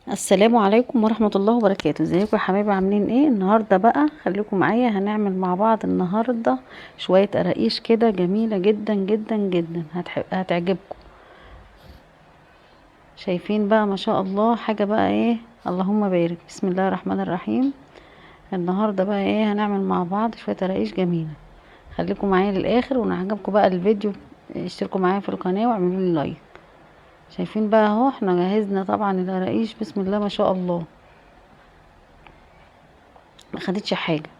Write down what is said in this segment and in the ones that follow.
السلام عليكم ورحمة الله وبركاته. ازيكم يا حبايبي؟ عاملين ايه النهاردة؟ بقى خليكم معايا، هنعمل مع بعض النهاردة شوية قراقيش كده جميلة جدا جدا جدا، هتعجبكم. شايفين بقى ما شاء الله حاجة بقى ايه؟ اللهم بارك. بسم الله الرحمن الرحيم. النهاردة بقى ايه؟ هنعمل مع بعض شوية قراقيش جميلة. خليكم معايا للاخر، وان عجبكم بقى الفيديو اشتركوا معايا في القناة واعملوا لي لايك. شايفين بقى اهو، احنا جهزنا طبعا القراقيش. بسم الله ما شاء الله، ما خدتش حاجة،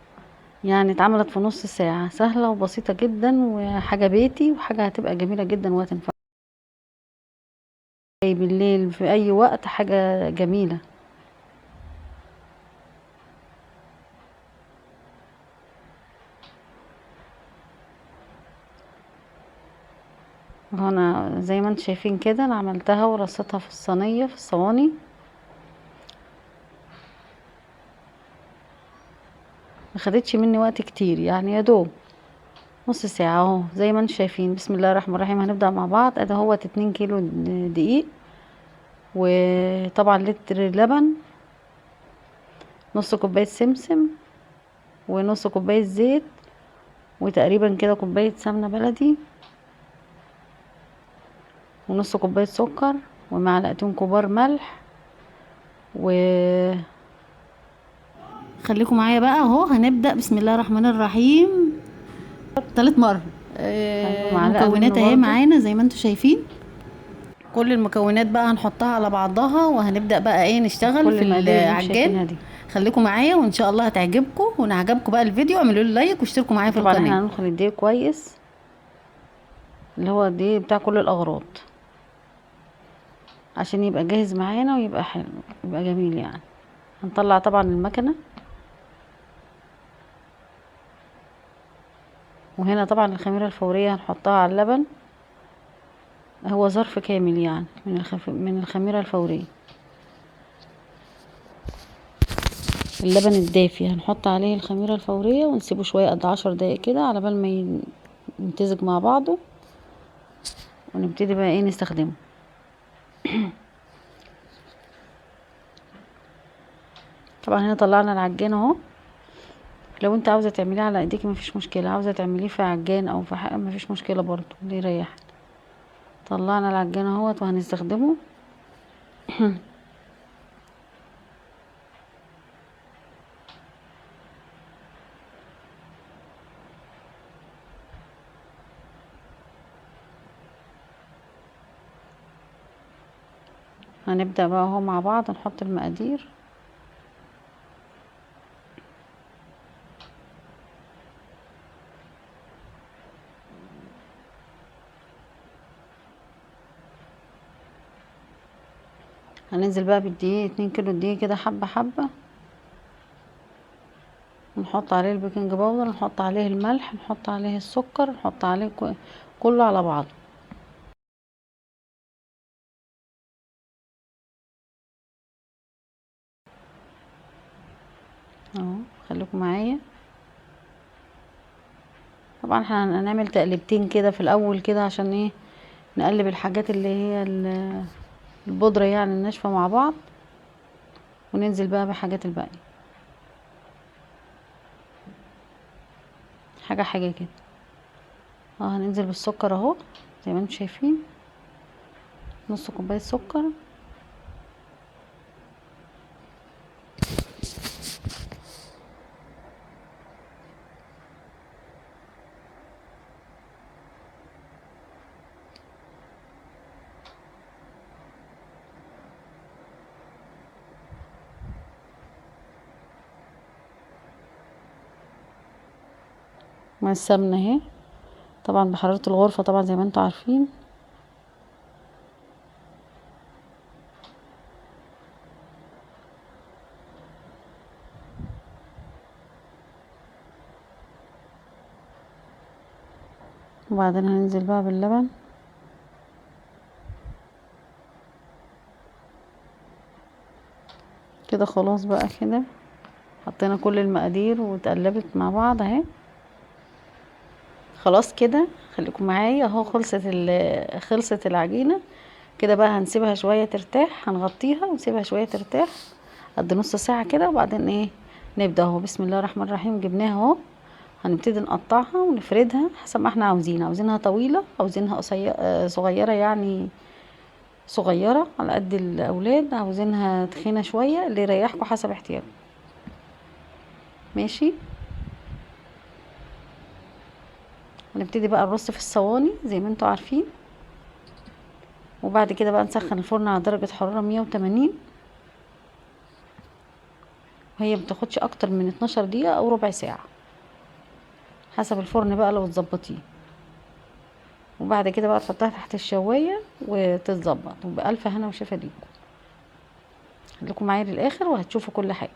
يعني اتعملت في نص ساعة، سهلة وبسيطة جدا، وحاجة بيتي، وحاجة هتبقى جميلة جدا وهتنفع بالليل في اي وقت. حاجة جميلة. هنا زي ما انتم شايفين كده، انا عملتها ورصيتها في الصينية، في الصواني. ما خدتش مني وقت كتير، يعني يا دوب نص ساعة اهو زي ما انتم شايفين. بسم الله الرحمن الرحيم. هنبدأ مع بعض. ادي هو 2 كيلو دقيق، وطبعا لتر لبن، نص كوباية سمسم، ونص كوباية زيت، وتقريبا كده كوباية سمنة بلدي، ونص كوباية سكر، ومعلقتين كبار ملح. وخليكم معايا بقى اهو. هنبدأ بسم الله الرحمن الرحيم. تالت مرة. المكونات اهي معانا زي ما انتم شايفين. كل المكونات بقى هنحطها على بعضها، وهنبدأ بقى ايه؟ نشتغل في العجان. خليكم معايا وان شاء الله هتعجبكم. وان عجبكم بقى الفيديو اعملوا لي لايك واشتركوا معايا في القناة. طبعا احنا هندخل الدقيق كويس، اللي هو الدقيق بتاع كل الاغراض، عشان يبقى جاهز معانا ويبقى حلو، يبقى جميل يعني. هنطلع طبعا المكنة، وهنا طبعا الخميرة الفورية هنحطها على اللبن. هو ظرف كامل يعني من الخميرة الفورية. اللبن الدافي هنحط عليه الخميرة الفورية، ونسيبه شوية قد 10 دقايق كده على بال ما يمتزج مع بعضه، ونبتدي بقى ايه؟ نستخدمه. طبعا هنا طلعنا العجان اهو. لو انت عاوزة تعمليه على ايديكي مفيش مشكلة، عاوزة تعمليه في عجان او في حاجة مفيش مشكلة برضو، اللي يريحك. طلعنا العجان اهوت وهنستخدمه. هنبدأ بقى اهو مع بعض نحط المقادير. هننزل بقى بالدقيق، 2 كيلو دقيق كده، حبة حبة. نحط عليه البيكنج باودر، نحط عليه الملح، نحط عليه السكر، نحط عليه كله على بعضه اهو. خليكم معايا. طبعا احنا هنعمل تقليبتين كده في الاول كده، عشان ايه؟ نقلب الحاجات اللي هي البودرة يعني الناشفة مع بعض، وننزل بقى بحاجات الباقية حاجة حاجة كده. اه هننزل بالسكر اهو زي ما انتم شايفين، نص كوباية سكر. مع السمنة اهي، طبعا بحرارة الغرفة طبعا زي ما انتم عارفين. وبعدين هننزل بقى باللبن. كده خلاص بقى كده، حطينا كل المقادير واتقلبت مع بعض اهي. خلاص كده. خليكم معايا اهو، خلصت العجينة. كده بقى هنسيبها شويه ترتاح، هنغطيها ونسيبها شويه ترتاح قد نص ساعه كده، وبعدين ايه نبدا اهو. بسم الله الرحمن الرحيم. جبناها اهو، هنبتدي نقطعها ونفردها حسب ما احنا عاوزينها طويله، عاوزينها صغيره يعني، صغيره على قد الاولاد، عاوزينها تخينه شويه، اللي يريحكم حسب احتياجكم. ماشي. هنبتدي بقى نرص في الصواني زي ما انتوا عارفين، وبعد كده بقى نسخن الفرن على درجه حراره 180، وهي متاخدش اكتر من 12 دقيقه او ربع ساعه حسب الفرن بقى لو تظبطيه. وبعد كده بقى تحطها تحت الشوايه وتتظبط، وبألف هنا وشفا ليكم. خليكم معايا للاخر وهتشوفوا كل حاجه.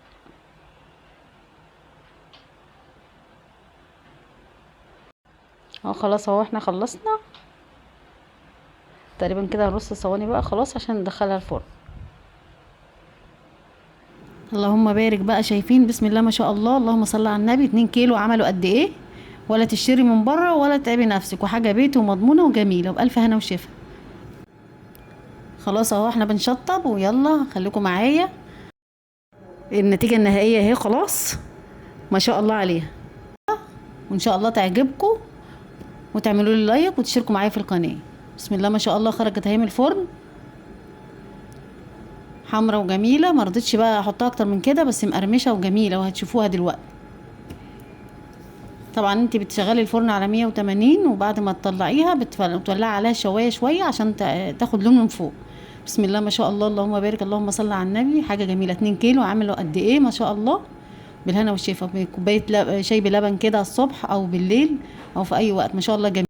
اهو خلاص، اهو احنا خلصنا تقريبا كده. هنرص الصواني بقى خلاص عشان ندخلها الفرن. اللهم بارك بقى. شايفين؟ بسم الله ما شاء الله، اللهم صل على النبي. 2 كيلو عملوا قد ايه؟ ولا تشتري من بره ولا تتعبي نفسك، وحاجه بيتي ومضمونه وجميله وبألف هنا وشفا. خلاص اهو احنا بنشطب، ويلا خليكم معايا. النتيجه النهائيه اهي خلاص، ما شاء الله عليها. وان شاء الله تعجبكم، وتعملوا لي لايك وتشتركوا معايا في القناه. بسم الله ما شاء الله. خرجت اهي من الفرن حمرا وجميله، ما رضيتش بقى احطها اكتر من كده، بس مقرمشه وجميله وهتشوفوها دلوقتي. طبعا انت بتشغلي الفرن على 180، وبعد ما تطلعيها بتولعي عليها شوايه شويه عشان تاخد لون من فوق. بسم الله ما شاء الله، اللهم بارك، اللهم صل على النبي. حاجه جميله. 2 كيلو عملوا قد ايه؟ ما شاء الله. بالهنا والشفا. بكوبايه شاي بلبن كده الصبح او بالليل او في اي وقت، ما شاء الله جميل.